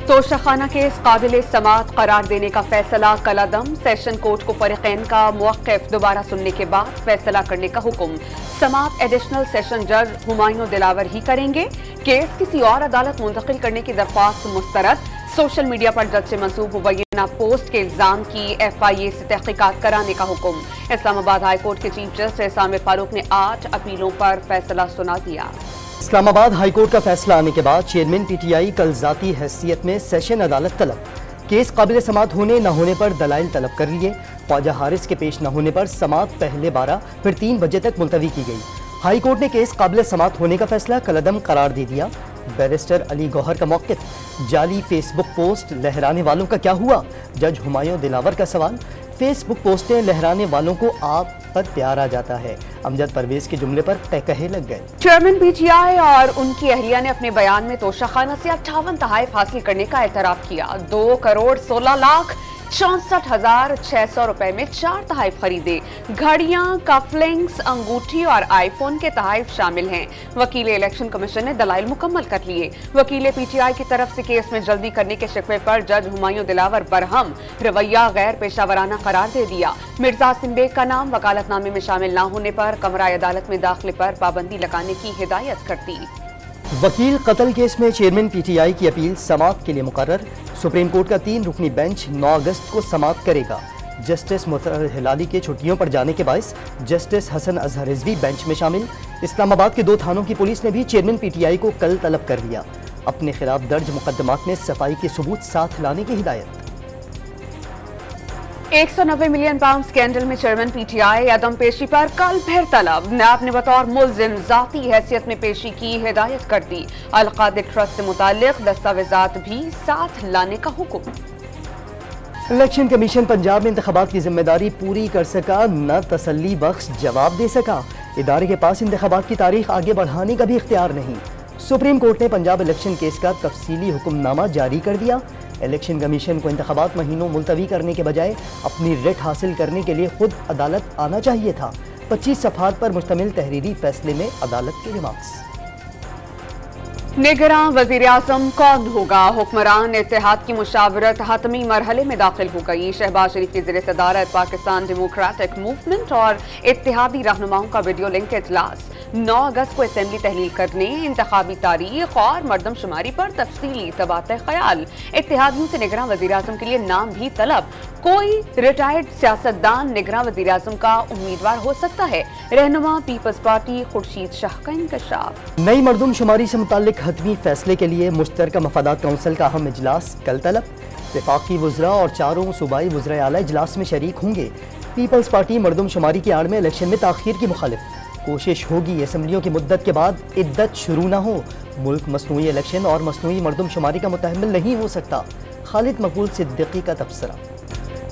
Toshakhana case काबिल समात करार देने का फैसला कलअदम। सेशन कोर्ट को फरीकैन का मुवक्किफ दोबारा सुनने के बाद फैसला करने का हुक्म। समात एडिशनल सेशन जज हुमायूं दिलावर ही करेंगे। केस किसी और अदालत मुंतकिल करने की दरख्वास्त मुस्तरद। सोशल मीडिया पर जज से मंसूब मुबैना पोस्ट के इल्जाम की FIA से तहकीकात कराने का हुक्म। इस्लामाबाद हाई कोर्ट के चीफ जस्टिस आमिर फारूक ने 8 अपीलों पर फैसला सुना दिया। इस्लामाबाद हाई कोर्ट का फैसला आने के बाद चेयरमैन PTI कल जाती हैसियत में सेशन अदालत तलब। केस काबिल समात होने न होने पर दलाइल तलब कर लिए। ख्वाजा हारिस के पेश न होने पर समात पहले 12 फिर 3 बजे तक मुलतवी की गई। हाई कोर्ट ने केस काबिल समात होने का फैसला कलअदम करार दे दिया। बैरिस्टर अली गौहर का मौक़िफ़, जाली फेसबुक पोस्ट लहराने वालों का क्या हुआ? जज हुमायूं दिलावर का सवाल। फेसबुक पोस्टें लहराने वालों को आप पर प्यार आ जाता है। अमजद परवेज के जुमले पर कहे लग गए। चेयरमैन PTI और उनकी अहलिया ने अपने बयान में तोशाखाना से 58 तहाइफ हासिल करने का एतराफ़ किया। 2,16,64,600 रुपए में 4 तहाइफ खरीदे। घड़ियां, कफलिंग्स, अंगूठी और आईफोन के तहाइफ शामिल हैं। वकील इलेक्शन कमीशन ने दलाइल मुकम्मल कर लिए। वकील PTI की तरफ से केस में जल्दी करने के शिकवे पर जज हुमायूं दिलावर बरहम रवैया गैर पेशावराना करार दे दिया। मिर्जा सिंबेग का नाम वकालतनामे में शामिल न होने पर कमरा अदालत में दाखिले पर पाबंदी लगाने की हिदायत कर दी। वकील कत्ल केस में चेयरमैन PTI की अपील समात के लिए मुकर्रर। सुप्रीम कोर्ट का 3 रुकनी बेंच 9 अगस्त को समात करेगा। जस्टिस मुतहर हिलाली के छुट्टियों पर जाने के बायस जस्टिस हसन अजहर रिजवी बेंच में शामिल। इस्लामाबाद के 2 थानों की पुलिस ने भी चेयरमैन PTI को कल तलब कर लिया। अपने खिलाफ दर्ज मुकदमात में सफाई के सबूत साथ लाने की हिदायत। 190 मिलियन पाउंड स्कैंडल में चेयरमैन PTI अदम पेशी पर कल फिर तलब। नैब ने बतौर मुल्जिम जाती हैसियत में पेशी की हिदायत कर दी। अल-कादिर ट्रस्ट से मुताल्लिक दस्तावेजात भी साथ लाने का हुक्म। इलेक्शन कमीशन पंजाब में इंतखाबात की जिम्मेदारी पूरी कर सका, न तसल्ली बख्श जवाब दे सका। इदारे के पास इंतखाबात की तारीख आगे बढ़ाने का भी इख्तियार नहीं। सुप्रीम कोर्ट ने पंजाब इलेक्शन केस का तफसीली हुक्मनामा जारी कर दिया। इलेक्शन कमीशन को इंतखाबात महीनों मुलतवी करने के बजाय अपनी रिट हासिल करने के लिए खुद अदालत आना चाहिए था। 25 सफ़हात पर मुश्तमिल तहरीरी फैसले में अदालत के रिमार्क्स। निगरान वज़ीर आज़म कौन होगा? हुक्मरान इत्तेहाद की मुशावरत हतमी मरहले में दाखिल हो गई। शहबाज शरीफ की ज़ेर सदारत पाकिस्तान डेमोक्रेटिक मूवमेंट और इत्तेहादी रहनुमाओं का वीडियो लिंक इजलास। 9 अगस्त को असेंबली तहलील करने, इंतखाबी तारीख और मरदमशुमारी पर तफसीली तबादला ख्याल। इत्तेहादियों से निगरान वज़ीर आज़म के लिए नाम भी तलब। कोई रिटायर्ड सियासतदान निगरान वज़ीर आज़म का उम्मीदवार हो सकता है। रहनुमा पीपल्स पार्टी खुर्शीद शाह का इंकशाफ। नई मरदमशुमारी से मुताल्लिक हतमी फैसले के लिए मुश्तरका मफादात काउंसिल का अहम इजलास कल तलब। वफाकी वज़रा और 4 सूबाई वज़राए आला इजलास में शरीक होंगे। पीपल्स पार्टी मरदमशुमारी की आड़ में इलेक्शन में ताख़ीर की मुखालिफ। कोशिश होगी असम्बलियों की मुद्दत के बाद इद्दत शुरू न हो। मुल्क मसनूई इलेक्शन और मसनूई मरदमशुमारी का मुतहम्मिल नहीं हो सकता। खालिद मकबूल सिद्दीकी का तबसरा।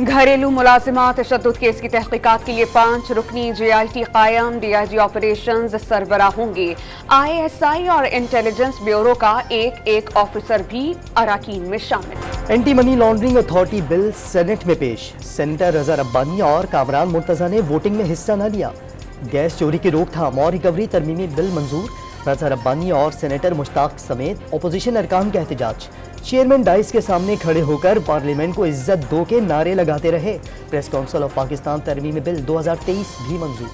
घरेलू मुलाजिमात तशद्दुद केस की तहकीकात के लिए 5 रुकनी JIT कायम। DIG ऑपरेशंस सरबराह होंगे। ISI और इंटेलिजेंस ब्यूरो का एक ऑफिसर भी अराकीन में शामिल। Anti money laundering authority bill senate में पेश। सेनेटर रजा रब्बानी और कामरान मुर्तजा ने वोटिंग में हिस्सा न लिया। गैस चोरी की रोकथाम और रिकवरी तरमीमी बिल मंजूर। रजा रब्बानी और सेनेटर मुश्ताक समेत अपोजिशन अरकान का एहतजाज। चेयरमैन डाइस के सामने खड़े होकर पार्लियामेंट को इज्जत दो के नारे लगाते रहे। प्रेस काउंसिल ऑफ पाकिस्तान तरमीमी बिल 2023 भी मंजूर।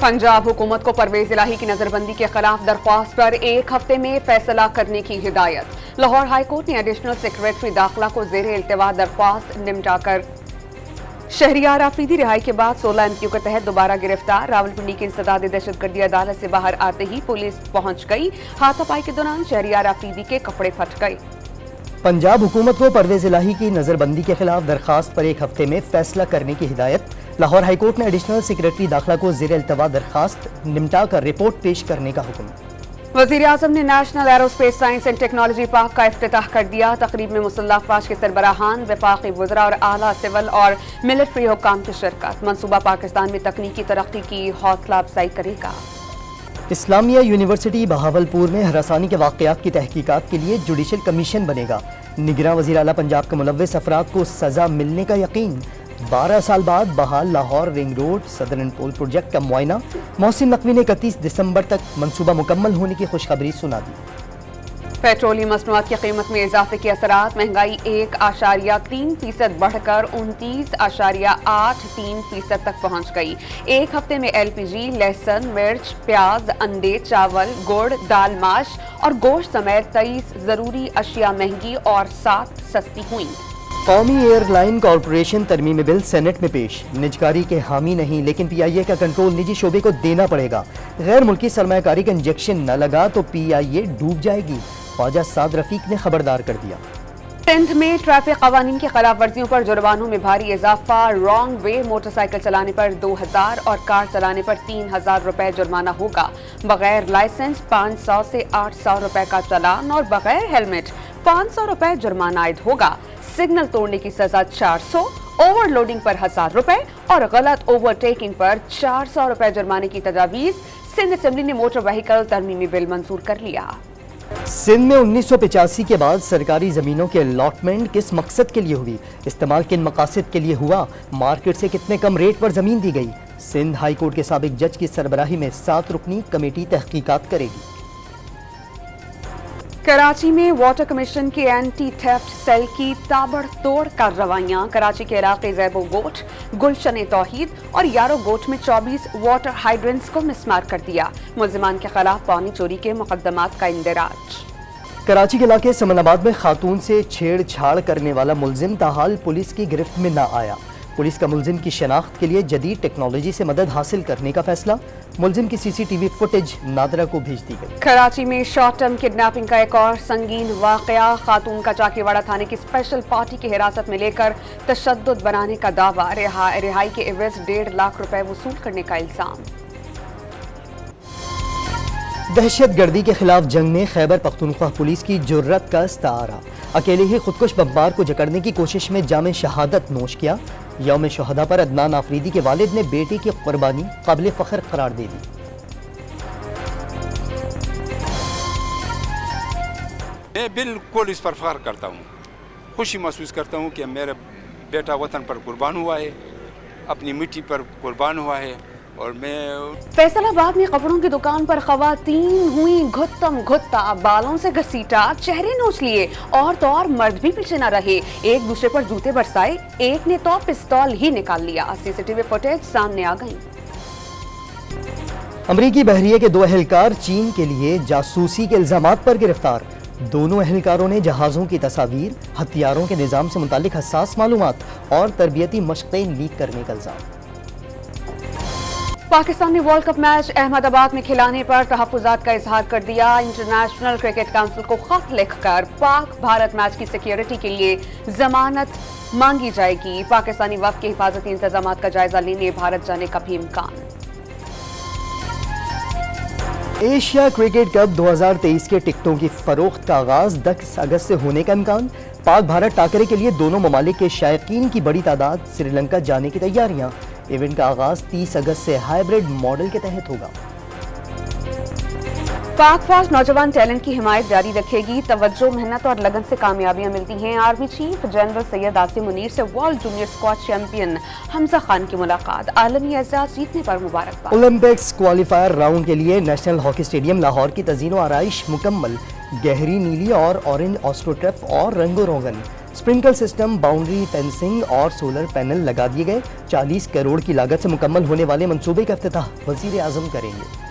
पंजाब हुकूमत को परवेज इलाही की नजरबंदी के खिलाफ दरख्वास्त पर 1 हफ्ते में फैसला करने की हिदायत। लाहौर हाई कोर्ट ने एडिशनल सेक्रेटरी दाखिला को जेर इल्तिवा दरख्वास्त निमटाकर शहरियार आफरीदी रिहाई के बाद 16 MQ के तहत दोबारा गिरफ्तार। रावलपिंडी की इंसदाद दहशतगर्दी अदालत से बाहर आते ही पुलिस पहुंच गई। हाथापाई के दौरान शहरियार आफरीदी के कपड़े फट गए। पंजाब हुकूमत को परवेज इलाही की नजरबंदी के खिलाफ दरखास्त पर 1 हफ्ते में फैसला करने की हिदायत। लाहौर हाई कोर्ट ने एडिशनल सेक्रेटरी दाखिला को जेर इल्तिवा दरखास्त निमटा कर रिपोर्ट पेश करने का हुक्म। वज़ीर आज़म ने national aerospace science and technology park का इफ्तिताह कर दिया। तकरीब में मुसल्लह अफवाज के सरबराहान, वफाकी वज़रा और आला सिविल और मिलिट्री हुक्काम की शिरकत। मनसूबा पाकिस्तान में तकनीकी तरक्की की हौसला अफजाई करेगा। इस्लामिया यूनिवर्सिटी बहावलपुर में हरासानी के वाक़यात की तहकीकात के लिए जुडिशल कमीशन बनेगा। निगरान वज़ीर आला पंजाब के मुलव्वस अफराद को सज़ा मिलने का यकीन। 12 साल बाद बहाल लाहौर रिंग रोड सदर्न पोल प्रोजेक्ट का मुआयना। मोहसिन नकवी ने 31 दिसंबर तक मंसूबा मुकम्मल होने की खुशखबरी सुना दी। पेट्रोलियम मसनूआत की कीमत में इजाफे के असरात, महंगाई 1.3% बढ़कर 29.83% तक पहुंच गई। एक हफ्ते में LPG, लहसुन, मिर्च, प्याज, अंडे, चावल, गुड़, दाल, माश और गोश्त समेत 23 जरूरी अशिया महंगी और 7 सस्ती हुई। कौमी एयरलाइन कॉरपोरेशन तरमीमी बिल सेनेट में पेश। निजकारी के हामी नहीं, लेकिन PIA का कंट्रोल निजी शोबे को देना पड़ेगा। गैर मुल्की सरमायाकारी का इंजेक्शन न लगा तो PIA डूब जाएगी, ख्वाजा साद रफीक ने खबरदार कर दिया। सिंध में ट्रैफिक कवानीन की खिलाफ वर्जियों पर जुर्मानों में भारी इजाफा। रॉन्ग वे मोटरसाइकिल चलाने पर 2000 और कार चलाने पर 3000 रुपए जुर्माना होगा। बगैर लाइसेंस 500 से 800 रुपए का चालान और बगैर हेलमेट 500 रुपए जुर्माना आयद होगा। सिग्नल तोड़ने की सजा 400, ओवरलोडिंग पर 1000 रुपए और गलत ओवरटेकिंग पर 400 रुपए जुर्माने की तजावीज। सिंध असेंबली ने मोटर व्हीकल तरमीमी बिल मंजूर कर लिया। सिंध में 1985 के बाद सरकारी जमीनों के अलॉटमेंट किस मकसद के लिए हुई, इस्तेमाल किन मकासद के लिए हुआ, मार्केट से कितने कम रेट पर जमीन दी गई। सिंध हाई कोर्ट के साबिक जज की सरबराही में 7 रुकनी कमेटी तहकीकात करेगी। कराची में वाटर कमीशन के एंटी थेफ्ट सेल की ताबड़तोड़ कार्रवाइयां। कराची के इलाके ज़ैबो गोट, गुलशन तौहीद और यारो गोट में 24 वाटर हाइड्रेंट्स को मिसमार कर दिया। मुल्जिमान के खिलाफ पानी चोरी के मुकदमात का इंदराज। कराची के इलाके समनाबाद में खातून से छेड़छाड़ करने वाला मुल्जिम ताहाल पुलिस की गिरफ्त में न आया। पुलिस का मुल्जिम की शनाख्त के लिए जदीद टेक्नोलॉजी से मदद हासिल करने का फैसला। मुल्जिम की CCTV फुटेज नादरा को भेज दी गई। कराची में शॉर्ट टर्म किडनैपिंग का एक और संगीन वाकया। खातून का चाकीवाड़ा थाने की स्पेशल पार्टी की हिरासत में लेकर तशद्दुद बनाने का दावा। रिहाई के एवज 1.5 लाख रुपए वसूल करने का इल्जाम। दहशतगर्दी के खिलाफ जंग में खैबर पख्तूनख्वा पुलिस की जुर्रत का इस्तारा। अकेले ही खुदकुश बमबार को जकड़ने की कोशिश में जामे शहादत नोश किया। यौम शहदा पर अदनान आफरीदी के वालिद ने बेटी की कुर्बानी काबिल फख्र करार दे दी। मैं बिल्कुल इस पर फख्र करता हूँ, खुशी महसूस करता हूँ कि मेरा बेटा वतन पर कुर्बान हुआ है, अपनी मिट्टी पर कुर्बान हुआ है। और मैं फैसलाबाद में कपड़ों की दुकान पर खवातीन हुई घुत्तम घुत्ता, बालों से घसीटा, चेहरे नोच लिए और तो और मर्द भी पीछे न रहे, एक दूसरे पर जूते बरसाए, एक ने तो पिस्तौल ही निकाल लिया। CCTV फुटेज सामने आ गई। अमरीकी बहरिये के 2 अहलकार चीन के लिए जासूसी के इल्जामात पर गिरफ्तार। दोनों अहलकारों ने जहाजों की तस्वीर, हथियारों के निजाम से मुतालिक हसास मालूमात और तरबियती मशक़ें लीक करने का इल्जाम। पाकिस्तान ने वर्ल्ड कप मैच अहमदाबाद में खिलाने पर तहफ़्फ़ुज़ात का इजहार कर दिया। इंटरनेशनल क्रिकेट काउंसिल को खत लिखकर पाक भारत मैच की सिक्योरिटी के लिए जमानत मांगी जाएगी। पाकिस्तानी वफ़द के हिफाजती इंतजामात का जायजा लेने भारत जाने का भी इम्कान। एशिया क्रिकेट कप 2023 के टिकटों की फरोख्त का आगाज 10 अगस्त से होने का इम्कान। पाक भारत टाकरे के लिए दोनों ममालिक के शायकीन की बड़ी तादाद, श्रीलंका जाने की तैयारियां। इवेंट का आगाज 30 अगस्त से हाइब्रिड मॉडल के तहत होगा। पाक फौज नौजवान टैलेंट की हिमायत जारी रखेगी। तवज्जो, मेहनत और लगन से कामयाबियां मिलती हैं। Army chief general Syed Asim Munir से world junior squad champion Hamza Khan की मुलाकात। आलमी एजाज जीतने पर मुबारकबाद। ओलंपिक्स क्वालिफायर राउंड के लिए नेशनल हॉकी स्टेडियम लाहौर की तज़ीन व आराइश मुकम्मल। गहरी नीली और ऑरेंज ऑस्ट्रोटर्फ और रंगो रोगन, स्प्रिंकल सिस्टम, बाउंड्री फेंसिंग और सोलर पैनल लगा दिए गए। 40 करोड़ की लागत से मुकम्मल होने वाले मंसूबे का इफ्तिताह वज़ीर आज़म करेंगे।